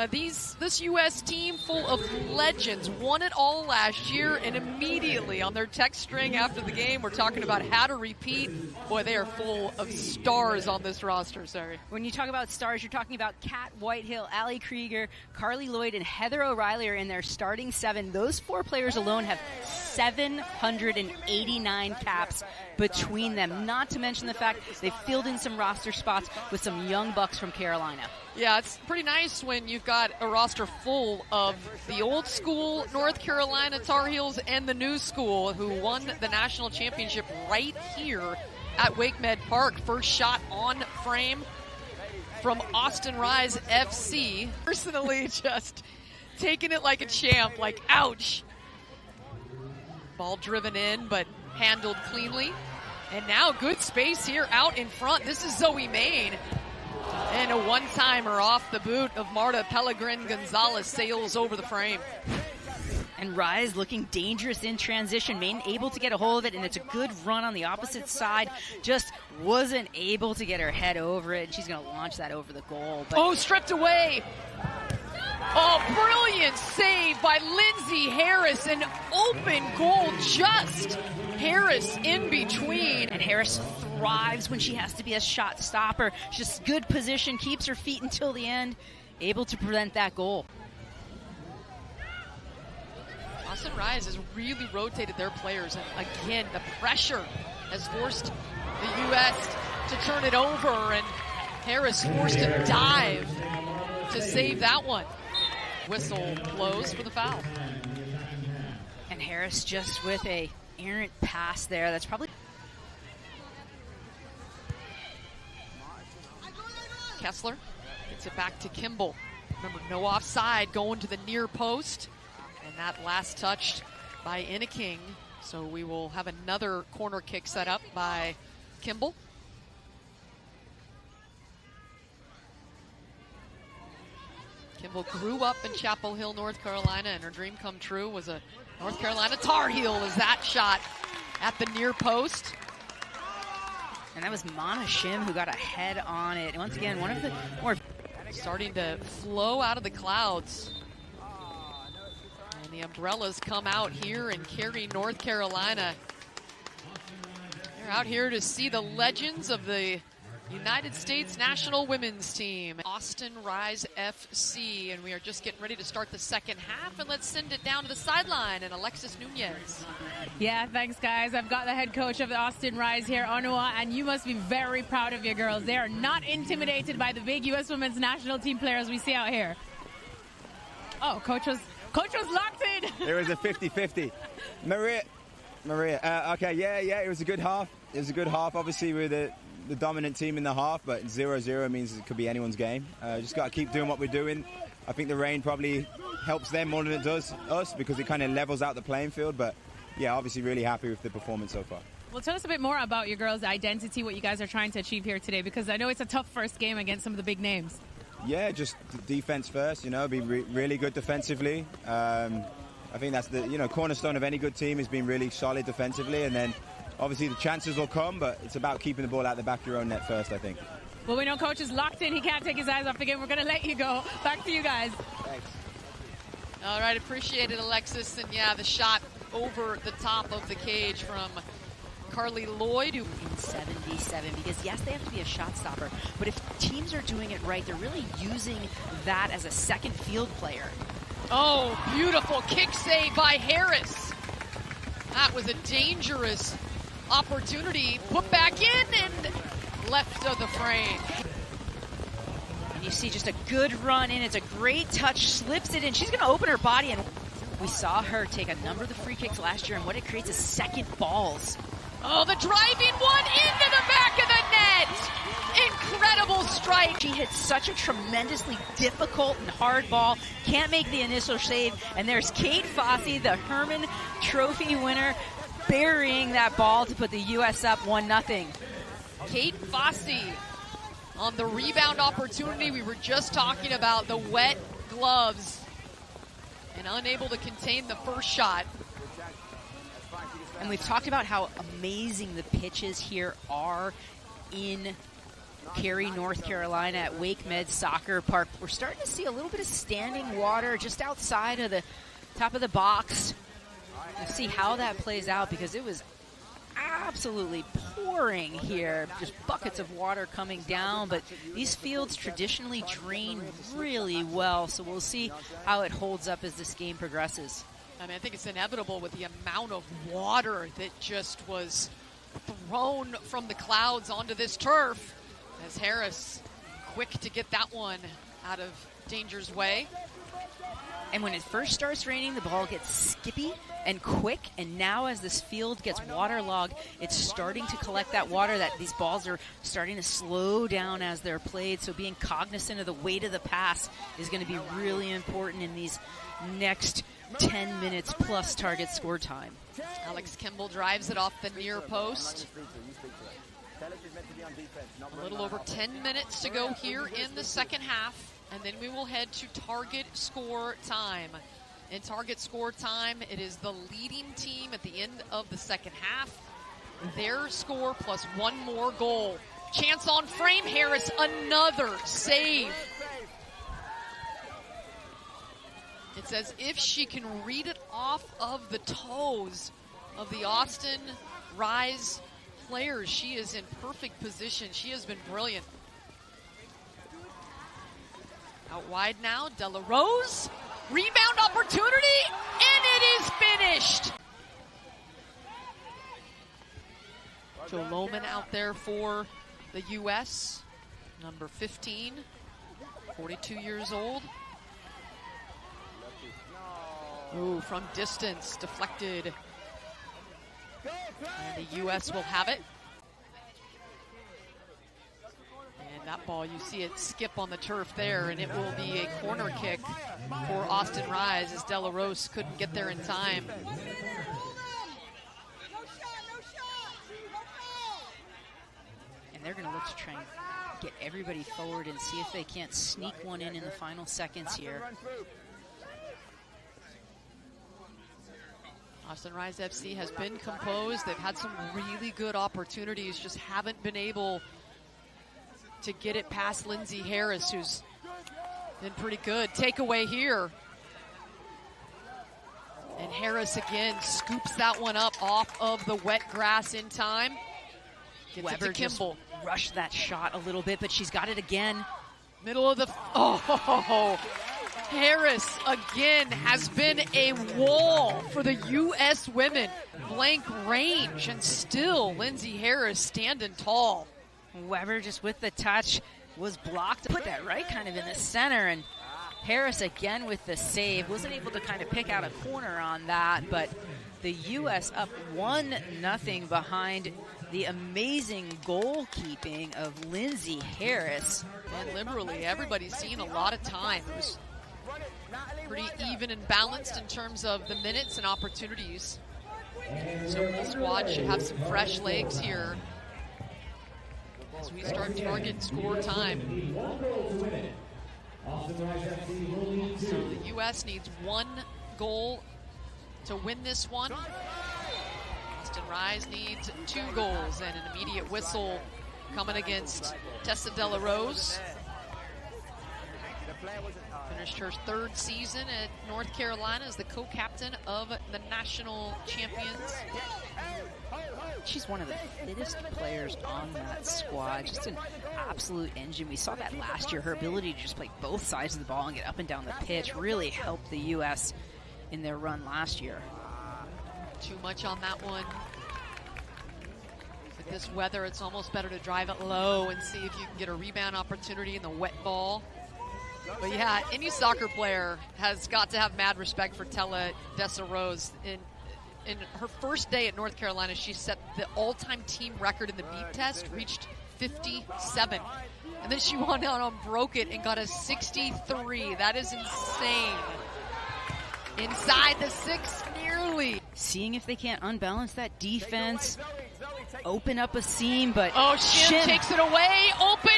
This U.S. team full of legends won it all last year, and immediately on their text string after the game, we're talking about how to repeat. Boy, they are full of stars on this roster, sorry. When you talk about stars, you're talking about Kat Whitehill, Allie Krieger, Carly Lloyd, and Heather O'Reilly are in their starting 7. Those 4 players alone have 789 caps between them, not to mention the fact they've filled in some roster spots with some young bucks from Carolina. Yeah, it's pretty nice when you've got a roster full of the old school North Carolina Tar Heels and the new school who won the national championship right here at Wake Med Park. First shot on frame from Austin Rise FC. Personally, just taking it like a champ, like, ouch. Ball driven in, but handled cleanly. And now good space here out in front. This is Zoe Main. And a one-timer off the boot of Marta Pellegrin Gonzalez sails over the frame. And Rise looking dangerous in transition. Main able to get a hold of it, and it's a good run on the opposite side. Just wasn't able to get her head over it. She's going to launch that over the goal. But stripped away. Oh, brilliant save by Lindsay Harris. An open goal, just Harris in between. And Harris thrives when she has to be a shot stopper. Just good position, keeps her feet until the end, able to prevent that goal. Austin Rise has really rotated their players, and again, the pressure has forced the U.S. to turn it over, and Harris forced to dive to save that one. Whistle blows for the foul. And Harris just with a errant pass there. That's probably... Kessler gets it back to Kimball. Remember, no offside, going to the near post. And that last touched by Inniking. So we will have another corner kick set up by Kimball. Kimball grew up in Chapel Hill, North Carolina, and her dream come true was a North Carolina Tar Heel as that shot at the near post. And that was Mana Shim who got a head on it. Once again, one of the more... Starting to flow out of the clouds. And the umbrellas come out here and carry North Carolina. They're out here to see the legends of the United States national women's team, Austin Rise FC, and we are just getting ready to start the second half, and let's send it down to the sideline and Alexis Nunez. Yeah, thanks guys. I've got the head coach of the Austin Rise here, Onua, and you must be very proud of your girls. They are not intimidated by the big U.S. women's national team players we see out here. Oh, coach was locked in. It was a 50-50. Maria, okay, yeah, it was a good half. It was a good half, obviously, with the dominant team in the half, but 0-0 means it could be anyone's game. Just got to keep doing what we're doing. I think the rain probably helps them more than it does us because it kind of levels out the playing field. But yeah, obviously really happy with the performance so far. Well, tell us a bit more about your girls' identity, what you guys are trying to achieve here today, because I know it's a tough first game against some of the big names. Yeah, just defense first, be really good defensively. I think that's the cornerstone of any good team is being really solid defensively, and then obviously the chances will come, but it's about keeping the ball out the back of your own net first, I think. Well, we know coach is locked in. He can't take his eyes off the game. We're going to let you go. Back to you guys. Thanks. All right, appreciate it, Alexis. And yeah, the shot over the top of the cage from Carly Lloyd. In 77, because yes, they have to be a shot stopper, but if teams are doing it right, they're really using that as a second field player. Oh, beautiful kick save by Harris. That was a dangerous opportunity. Put back in and left of the frame. And you see just a good run in. It's a great touch, slips it in. She's going to open her body, and we saw her take a number of the free kicks last year, and what it creates is second balls. Oh, the driving one into the back of the net. Incredible strike. She hit such a tremendously difficult and hard ball. Can't make the initial save. And there's Kate Fossey, the Herman Trophy winner, burying that ball to put the U.S. up 1-0. Kate Fossey on the rebound opportunity. We were just talking about the wet gloves and unable to contain the first shot. And we've talked about how amazing the pitches here are in Cary, North Carolina at Wake Med Soccer Park. We're starting to see a little bit of standing water just outside of the top of the box. We'll see how that plays out because it was absolutely pouring here. Just buckets of water coming down, but these fields traditionally drain really well, so we'll see how it holds up as this game progresses. I mean, I think it's inevitable with the amount of water that just was thrown from the clouds onto this turf, as Harris quick to get that one out of danger's way. And when it first starts raining, the ball gets skippy and quick, and now as this field gets waterlogged, it's starting to collect that water. That these balls are starting to slow down as they're played, so being cognizant of the weight of the pass is going to be really important in these next 10 minutes plus target score time. Alex Kimball drives it off the near post. A little over 10 minutes to go here in the second half, and then we will head to target score time. In target score time, it is the leading team at the end of the second half. Their score plus one more goal. Chance on frame, Harris, another save. It's as if she can read it off of the toes of the Austin Rise players. She is in perfect position. She has been brilliant. Out wide now, Della Rose. Rebound opportunity, and it is finished. Joe Lohman out there for the U.S., number 15, 42 years old. Ooh, from distance, deflected. And the U.S. will have it. And that ball, you see it skip on the turf there, and it will be a corner kick for Austin Rise as Della Rose couldn't get there in time. And they're going to look to try and get everybody forward and see if they can't sneak one in the final seconds here. Austin Rise FC has been composed. They've had some really good opportunities, just haven't been able to get it past Lindsay Harris, who's been pretty good. Takeaway here. And Harris again scoops that one up off of the wet grass in time. Gets Weber it to Kimball. just rushed that shot a little bit, but she's got it again. Middle of the, Harris again has been a wall for the U.S. women. Blank range, and still Lindsay Harris standing tall. Weber just with the touch was blocked. Put that right kind of in the center, and Harris again with the save. Wasn't able to kind of pick out a corner on that, but the U.S. up 1-0 behind the amazing goalkeeping of Lindsay Harris. And liberally, everybody's seen a lot of time. It was pretty even and balanced in terms of the minutes and opportunities. So the squad should have some fresh legs here as we start target score time. So the U.S. needs one goal to win this one. Austin Rise needs 2 goals and an immediate whistle coming against Tessa Della Rose. Finished her 3rd season at North Carolina as the co-captain of the national champions. She's one of the fittest players on that squad. Just an absolute engine. We saw that last year. Her ability to just play both sides of the ball and get up and down the pitch really helped the U.S. in their run last year. Too much on that one. With this weather, it's almost better to drive it low and see if you can get a rebound opportunity in the wet ball. But yeah, any soccer player has got to have mad respect for Tella Dessa Rose. In her first day at North Carolina, she set the all-time team record in the beep test, reached 57. And then she went out and broke it and got a 63. That is insane. Inside the 6 nearly. Seeing if they can't unbalance that defense, open up a seam, but Shim takes it away, open